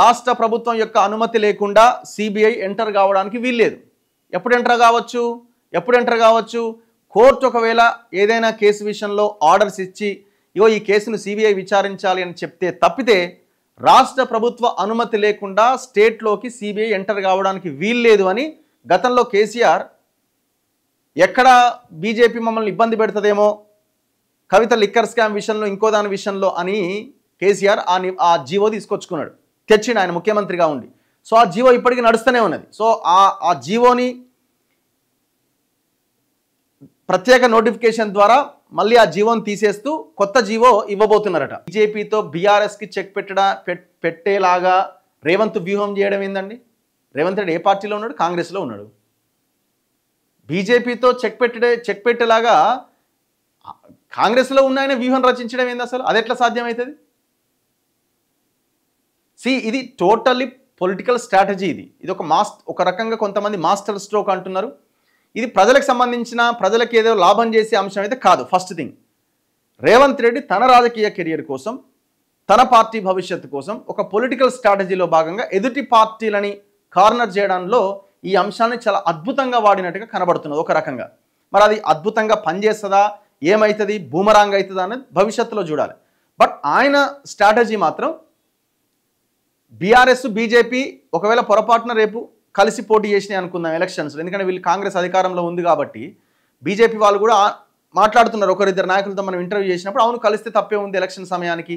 రాష్ట్ర ప్రభుత్వం యొక్క అనుమతి లేకుండా సిబిఐ ఎంటర్ కావడానికి వీల్లేదు. ఎప్పుడు ఎంటర్ కావచ్చు? కోర్టు ఒకవేళ ఏదైనా కేసు విషయంలో ఆర్డర్స్ ఇచ్చి ఇగో ఈ కేసును సిబిఐ విచారించాలి అని చెప్తే తప్పితే రాష్ట్ర ప్రభుత్వ అనుమతి లేకుండా స్టేట్లోకి సిబిఐ ఎంటర్ కావడానికి వీల్లేదు అని గతంలో కేసీఆర్ ఎక్కడ బీజేపీ మమ్మల్ని ఇబ్బంది పెడుతుందేమో కవిత లిక్కర్ స్కామ్ విషయంలో ఇంకో దాని విషయంలో అని కేసీఆర్ ఆ జీవో తీసుకొచ్చుకున్నాడు, తెచ్చిండు ఆయన ముఖ్యమంత్రిగా ఉండి. సో ఆ జీవో ఇప్పటికీ నడుస్తూనే ఉన్నది. సో ఆ జీవోని ప్రత్యేక నోటిఫికేషన్ ద్వారా మళ్ళీ ఆ జీవోని తీసేస్తూ కొత్త జీవో ఇవ్వబోతున్నారట. బీజేపీతో బీఆర్ఎస్కి చెక్ పెట్టేలాగా రేవంత్ వ్యూహం చేయడం ఏందండి? రేవంత్ రెడ్డి ఏ పార్టీలో ఉన్నాడు? కాంగ్రెస్లో ఉన్నాడు. బీజేపీతో చెక్ పెట్టేలాగా కాంగ్రెస్లో ఉన్న ఆయన వ్యూహం రచించడం ఏంది అసలు? అది ఎట్లా సాధ్యమవుతుంది? ఇది టోటల్లీ పొలిటికల్ స్ట్రాటజీ. ఇది ఒక రకంగా కొంతమంది మాస్టర్ స్ట్రోక్ అంటున్నారు. ఇది ప్రజలకు సంబంధించిన ప్రజలకు ఏదో లాభం చేసే అంశం అయితే కాదు. ఫస్ట్ థింగ్, రేవంత్ రెడ్డి తన రాజకీయ కెరియర్ కోసం, తన పార్టీ భవిష్యత్తు కోసం ఒక పొలిటికల్ స్ట్రాటజీలో భాగంగా ఎదుటి పార్టీలని కార్నర్ చేయడంలో ఈ అంశాన్ని చాలా అద్భుతంగా వాడినట్టుగా కనబడుతున్నది ఒక రకంగా. మరి అది అద్భుతంగా పనిచేస్తుందా, ఏమవుతుంది, బూమరాంగ్ అవుతుందా అనేది భవిష్యత్తులో చూడాలి. బట్ ఆయన స్ట్రాటజీ మాత్రం బీఆర్ఎస్ బీజేపీ ఒకవేళ పొరపాటున రేపు కలిసి పోటీ చేసినాయి అనుకుందాం ఎలక్షన్స్లో, ఎందుకంటే వీళ్ళు కాంగ్రెస్ అధికారంలో ఉంది కాబట్టి బీజేపీ వాళ్ళు కూడా మాట్లాడుతున్నారు. ఒకరిద్దరు నాయకులతో మనం ఇంటర్వ్యూ చేసినప్పుడు అవును కలిస్తే తప్పే ఉంది ఎలక్షన్ సమయానికి